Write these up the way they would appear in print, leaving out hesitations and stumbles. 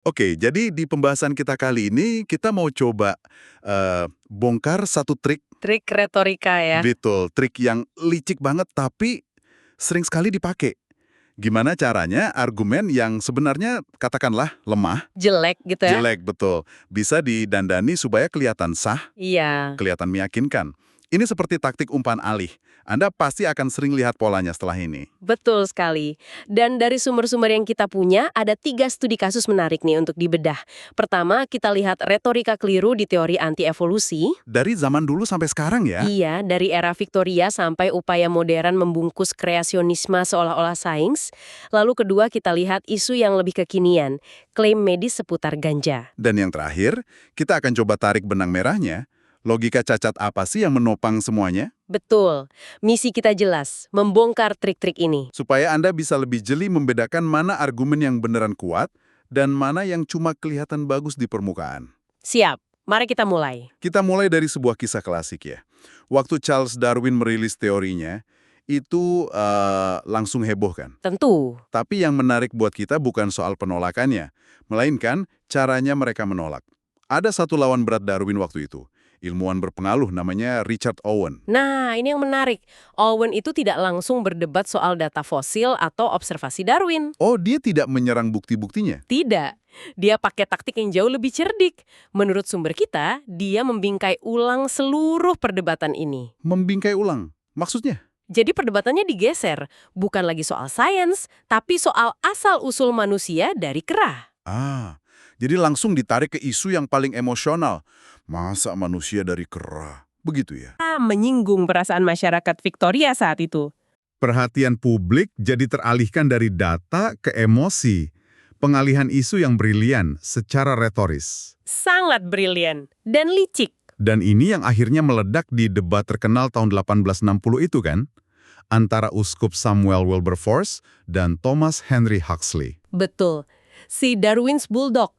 Oke, jadi di pembahasan kita kali ini, kita mau coba bongkar satu trik, Trik retorika ya. betul, trik yang licik banget tapi sering sekali dipakai. Gimana caranya argumen yang sebenarnya katakanlah lemah, Jelek gitu ya. jelek betul, bisa didandani supaya kelihatan sah, Iya, kelihatan meyakinkan. Ini seperti taktik umpan alih. Anda pasti akan sering lihat polanya setelah ini. betul sekali. Dan dari sumber-sumber yang kita punya, ada 3 studi kasus menarik nih untuk dibedah. Pertama, kita lihat retorika keliru di teori anti-evolusi. Dari zaman dulu sampai sekarang ya. Iya, dari era Victoria sampai upaya modern membungkus kreasionisme seolah-olah sains. Lalu kedua, kita lihat isu yang lebih kekinian, klaim medis seputar ganja. Dan yang terakhir, kita akan coba tarik benang merahnya. Logika cacat apa sih yang menopang semuanya? Betul, misi kita jelas, membongkar trik-trik ini. Supaya Anda bisa lebih jeli membedakan mana argumen yang beneran kuat dan mana yang cuma kelihatan bagus di permukaan. Siap, mari kita mulai. Kita mulai dari sebuah kisah klasik ya. Waktu Charles Darwin merilis teorinya, itu langsung heboh kan. Tentu. Tapi yang menarik buat kita bukan soal penolakannya, melainkan caranya mereka menolak. Ada satu lawan berat Darwin waktu itu, ilmuwan berpengaruh namanya Richard Owen. Nah, ini yang menarik. Owen itu tidak langsung berdebat soal data fosil atau observasi Darwin. Oh, dia tidak menyerang bukti-buktinya? Tidak. Dia pakai taktik yang jauh lebih cerdik. Menurut sumber kita, dia membingkai ulang seluruh perdebatan ini. Membingkai ulang. Maksudnya? Jadi perdebatannya digeser, bukan lagi soal sains, tapi soal asal-usul manusia dari kera. Jadi langsung ditarik ke isu yang paling emosional. Masa manusia dari kera? Begitu ya? Menyinggung perasaan masyarakat Victoria saat itu. Perhatian publik jadi teralihkan dari data ke emosi. Pengalihan isu yang brilian secara retoris. Sangat brilian dan licik. Dan ini yang akhirnya meledak di debat terkenal tahun 1860 itu kan? Antara Uskup Samuel Wilberforce dan Thomas Henry Huxley. Betul. Si Darwin's Bulldog.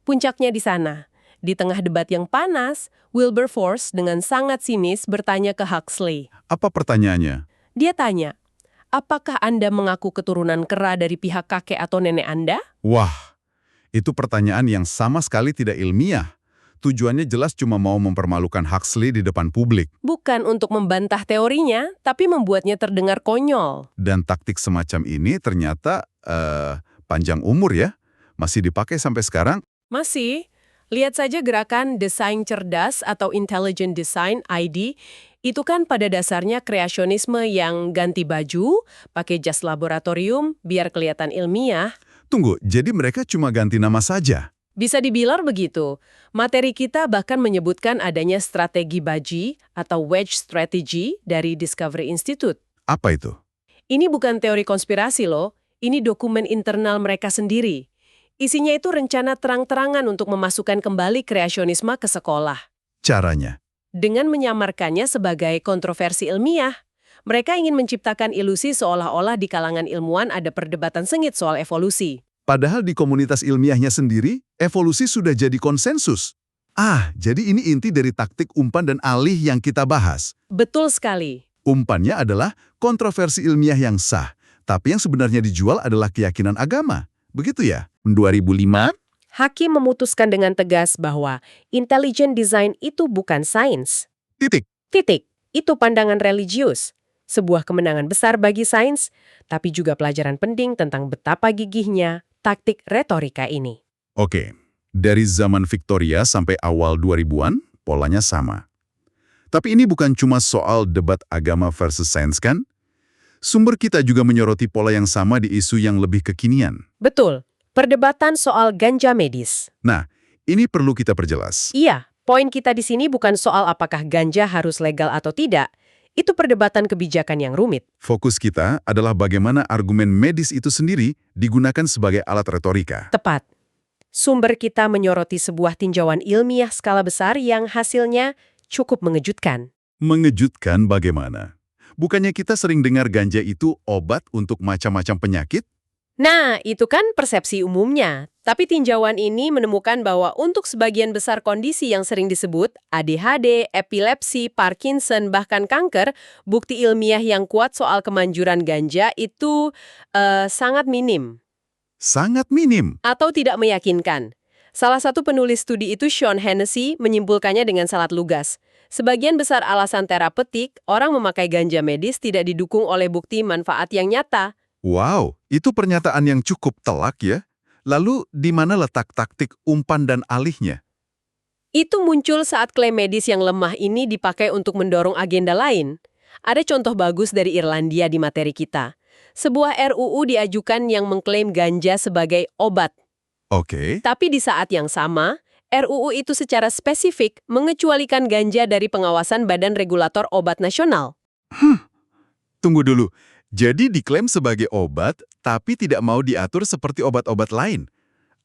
Puncaknya di sana. Di tengah debat yang panas, Wilberforce dengan sangat sinis bertanya ke Huxley. Apa pertanyaannya? Dia tanya, apakah Anda mengaku keturunan kera dari pihak kakek atau nenek Anda? Wah, itu pertanyaan yang sama sekali tidak ilmiah. Tujuannya jelas cuma mau mempermalukan Huxley di depan publik. Bukan untuk membantah teorinya, tapi membuatnya terdengar konyol. Dan taktik semacam ini ternyata panjang umur ya. Masih dipakai sampai sekarang. Masih, lihat saja gerakan desain cerdas atau intelligent design ID, itu kan pada dasarnya kreasionisme yang ganti baju, pakai jas laboratorium, biar kelihatan ilmiah. Tunggu, jadi mereka cuma ganti nama saja? Bisa dibilang begitu. Materi kita bahkan menyebutkan adanya strategi baji atau wedge strategy dari Discovery Institute. Apa itu? Ini bukan teori konspirasi loh, ini dokumen internal mereka sendiri. Isinya itu rencana terang-terangan untuk memasukkan kembali kreasionisme ke sekolah. Caranya? Dengan menyamarkannya sebagai kontroversi ilmiah, mereka ingin menciptakan ilusi seolah-olah di kalangan ilmuwan ada perdebatan sengit soal evolusi. Padahal di komunitas ilmiahnya sendiri, evolusi sudah jadi konsensus. Jadi ini inti dari taktik umpan dan alih yang kita bahas. Betul sekali. Umpannya adalah kontroversi ilmiah yang sah, tapi yang sebenarnya dijual adalah keyakinan agama. Begitu ya? 2005? Hakim memutuskan dengan tegas bahwa intelligent design itu bukan sains. Titik. Titik. Itu pandangan religius. Sebuah kemenangan besar bagi sains, tapi juga pelajaran penting tentang betapa gigihnya taktik retorika ini. Oke, dari zaman Victoria sampai awal 2000-an, polanya sama. Tapi ini bukan cuma soal debat agama versus sains kan? Sumber kita juga menyoroti pola yang sama di isu yang lebih kekinian. Betul. Perdebatan soal ganja medis. Nah, ini perlu kita perjelas. Iya, poin kita di sini bukan soal apakah ganja harus legal atau tidak. Itu perdebatan kebijakan yang rumit. Fokus kita adalah bagaimana argumen medis itu sendiri digunakan sebagai alat retorika. Tepat. Sumber kita menyoroti sebuah tinjauan ilmiah skala besar yang hasilnya cukup mengejutkan. Mengejutkan bagaimana? Bukannya kita sering dengar ganja itu obat untuk macam-macam penyakit? Nah, itu kan persepsi umumnya. Tapi tinjauan ini menemukan bahwa untuk sebagian besar kondisi yang sering disebut ADHD, epilepsi, Parkinson, bahkan kanker, bukti ilmiah yang kuat soal kemanjuran ganja itu sangat minim. Sangat minim. Atau tidak meyakinkan. Salah satu penulis studi itu, Sean Hennessy, menyimpulkannya dengan sangat lugas. Sebagian besar alasan terapeutik, orang memakai ganja medis tidak didukung oleh bukti manfaat yang nyata. Wow, itu pernyataan yang cukup telak ya. Lalu, di mana letak taktik umpan dan alihnya? Itu muncul saat klaim medis yang lemah ini dipakai untuk mendorong agenda lain. Ada contoh bagus dari Irlandia di materi kita. Sebuah RUU diajukan yang mengklaim ganja sebagai obat. Oke. Tapi di saat yang sama, RUU itu secara spesifik mengecualikan ganja dari pengawasan Badan Regulator Obat Nasional. Tunggu dulu. Jadi diklaim sebagai obat, tapi tidak mau diatur seperti obat-obat lain.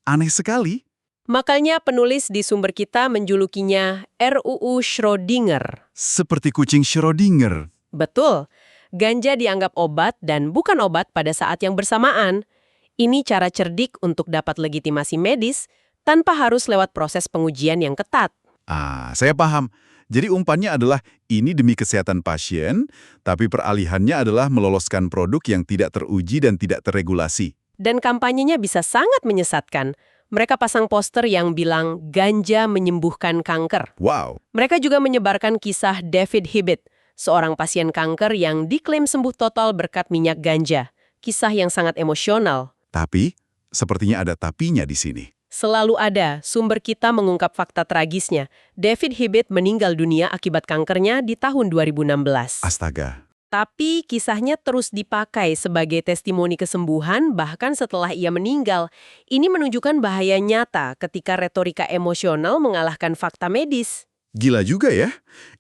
Aneh sekali. Makanya penulis di sumber kita menjulukinya RUU Schrödinger. Seperti kucing Schrödinger. Betul, ganja dianggap obat dan bukan obat pada saat yang bersamaan. Ini cara cerdik untuk dapat legitimasi medis tanpa harus lewat proses pengujian yang ketat. Saya paham. Jadi umpannya adalah ini demi kesehatan pasien, tapi peralihannya adalah meloloskan produk yang tidak teruji dan tidak terregulasi. Dan kampanyenya bisa sangat menyesatkan. Mereka pasang poster yang bilang ganja menyembuhkan kanker. Wow. Mereka juga menyebarkan kisah David Hibbett, seorang pasien kanker yang diklaim sembuh total berkat minyak ganja. Kisah yang sangat emosional. Tapi, sepertinya ada tapinya di sini. Selalu ada, sumber kita mengungkap fakta tragisnya. David Hibbett meninggal dunia akibat kankernya di tahun 2016. Astaga. Tapi kisahnya terus dipakai sebagai testimoni kesembuhan bahkan setelah ia meninggal. Ini menunjukkan bahaya nyata ketika retorika emosional mengalahkan fakta medis. Gila juga ya.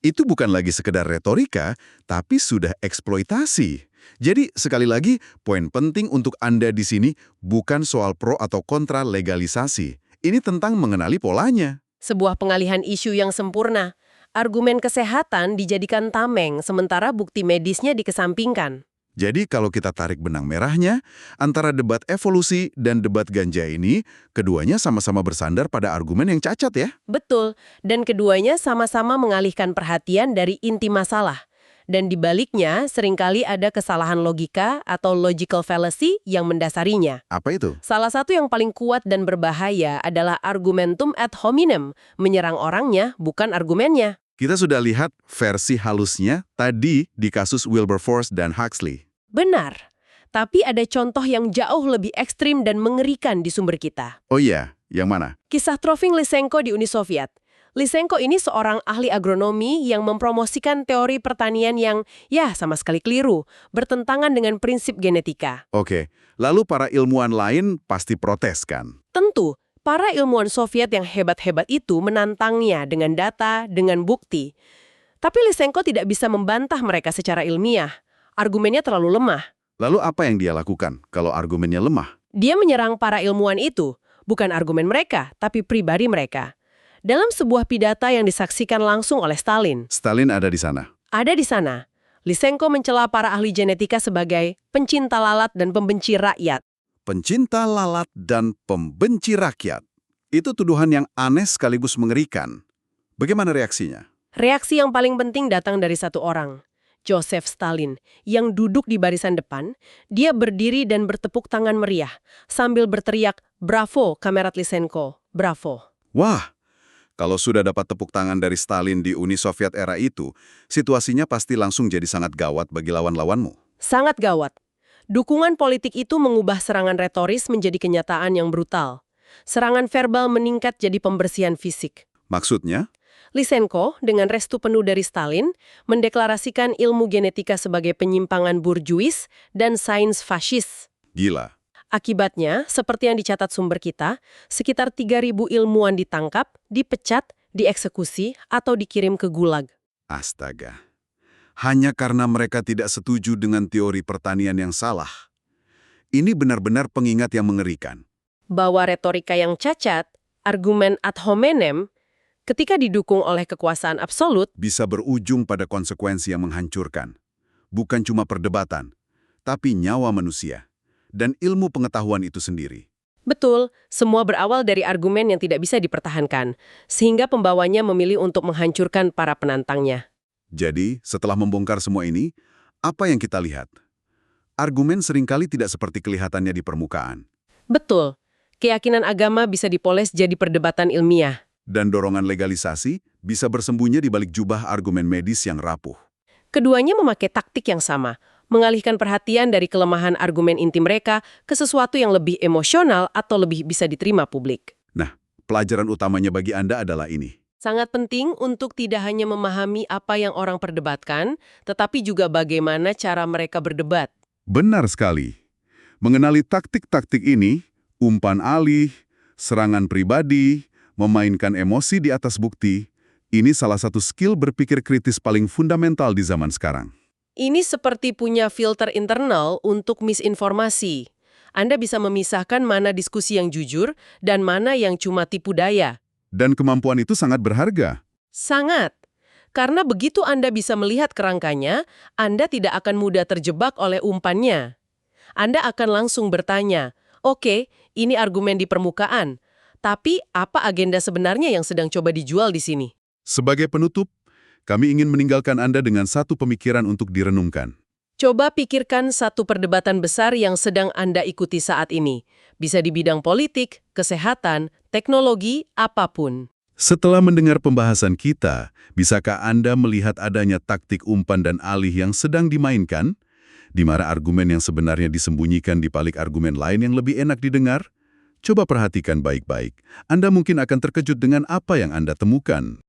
Itu bukan lagi sekedar retorika, tapi sudah eksploitasi. Jadi, sekali lagi, poin penting untuk Anda di sini bukan soal pro atau kontra legalisasi. Ini tentang mengenali polanya. Sebuah pengalihan isu yang sempurna. Argumen kesehatan dijadikan tameng, sementara bukti medisnya dikesampingkan. Jadi, kalau kita tarik benang merahnya, antara debat evolusi dan debat ganja ini, keduanya sama-sama bersandar pada argumen yang cacat ya. Betul, dan keduanya sama-sama mengalihkan perhatian dari inti masalah. Dan di baliknya, seringkali ada kesalahan logika atau logical fallacy yang mendasarinya. Apa itu? Salah satu yang paling kuat dan berbahaya adalah argumentum ad hominem, menyerang orangnya, bukan argumennya. Kita sudah lihat versi halusnya tadi di kasus Wilberforce dan Huxley. Benar, tapi ada contoh yang jauh lebih ekstrim dan mengerikan di sumber kita. Oh iya, yang mana? Kisah Trofim Lysenko di Uni Soviet. Lysenko ini seorang ahli agronomi yang mempromosikan teori pertanian yang, sama sekali keliru, bertentangan dengan prinsip genetika. Oke, lalu para ilmuwan lain pasti protes kan? Tentu, para ilmuwan Soviet yang hebat-hebat itu menantangnya dengan data, dengan bukti. Tapi Lysenko tidak bisa membantah mereka secara ilmiah. Argumennya terlalu lemah. Lalu apa yang dia lakukan kalau argumennya lemah? Dia menyerang para ilmuwan itu, bukan argumen mereka, tapi pribadi mereka. Dalam sebuah pidata yang disaksikan langsung oleh Stalin. Stalin ada di sana. Ada di sana. Lysenko mencela para ahli genetika sebagai pencinta lalat dan pembenci rakyat. Pencinta lalat dan pembenci rakyat. Itu tuduhan yang aneh sekaligus mengerikan. Bagaimana reaksinya? Reaksi yang paling penting datang dari satu orang, Joseph Stalin, yang duduk di barisan depan. Dia berdiri dan bertepuk tangan meriah, sambil berteriak, "Bravo, Kamerat Lysenko, bravo." Wah! Kalau sudah dapat tepuk tangan dari Stalin di Uni Soviet era itu, situasinya pasti langsung jadi sangat gawat bagi lawan-lawanmu. Sangat gawat. Dukungan politik itu mengubah serangan retoris menjadi kenyataan yang brutal. Serangan verbal meningkat jadi pembersihan fisik. Maksudnya? Lysenko, dengan restu penuh dari Stalin, mendeklarasikan ilmu genetika sebagai penyimpangan burjuis dan sains fasis. Gila. Akibatnya, seperti yang dicatat sumber kita, sekitar 3.000 ilmuwan ditangkap, dipecat, dieksekusi, atau dikirim ke gulag. Astaga. Hanya karena mereka tidak setuju dengan teori pertanian yang salah. Ini benar-benar pengingat yang mengerikan. Bahwa retorika yang cacat, argumen ad hominem, ketika didukung oleh kekuasaan absolut, Bisa berujung pada konsekuensi yang menghancurkan. Bukan cuma perdebatan, tapi nyawa manusia. Dan ilmu pengetahuan itu sendiri. betul, semua berawal dari argumen yang tidak bisa dipertahankan, sehingga pembawanya memilih untuk menghancurkan para penantangnya. Jadi, setelah membongkar semua ini, apa yang kita lihat? Argumen seringkali tidak seperti kelihatannya di permukaan. Betul. Keyakinan agama bisa dipoles jadi perdebatan ilmiah. Dan dorongan legalisasi bisa bersembunyi di balik jubah argumen medis yang rapuh. Keduanya memakai taktik yang sama, mengalihkan perhatian dari kelemahan argumen inti mereka ke sesuatu yang lebih emosional atau lebih bisa diterima publik. Nah, pelajaran utamanya bagi Anda adalah ini. Sangat penting untuk tidak hanya memahami apa yang orang perdebatkan, tetapi juga bagaimana cara mereka berdebat. Benar sekali. Mengenali taktik-taktik ini, umpan alih, serangan pribadi, memainkan emosi di atas bukti, ini salah satu skill berpikir kritis paling fundamental di zaman sekarang. Ini seperti punya filter internal untuk misinformasi. Anda bisa memisahkan mana diskusi yang jujur dan mana yang cuma tipu daya. Dan kemampuan itu sangat berharga. Sangat. Karena begitu Anda bisa melihat kerangkanya, Anda tidak akan mudah terjebak oleh umpannya. Anda akan langsung bertanya, oke, ini argumen di permukaan, tapi apa agenda sebenarnya yang sedang coba dijual di sini? Sebagai penutup, kami ingin meninggalkan Anda dengan satu pemikiran untuk direnungkan. Coba pikirkan satu perdebatan besar yang sedang Anda ikuti saat ini. Bisa di bidang politik, kesehatan, teknologi, apapun. Setelah mendengar pembahasan kita, bisakah Anda melihat adanya taktik umpan dan alih yang sedang dimainkan? Di mana argumen yang sebenarnya disembunyikan di balik argumen lain yang lebih enak didengar? Coba perhatikan baik-baik. Anda mungkin akan terkejut dengan apa yang Anda temukan.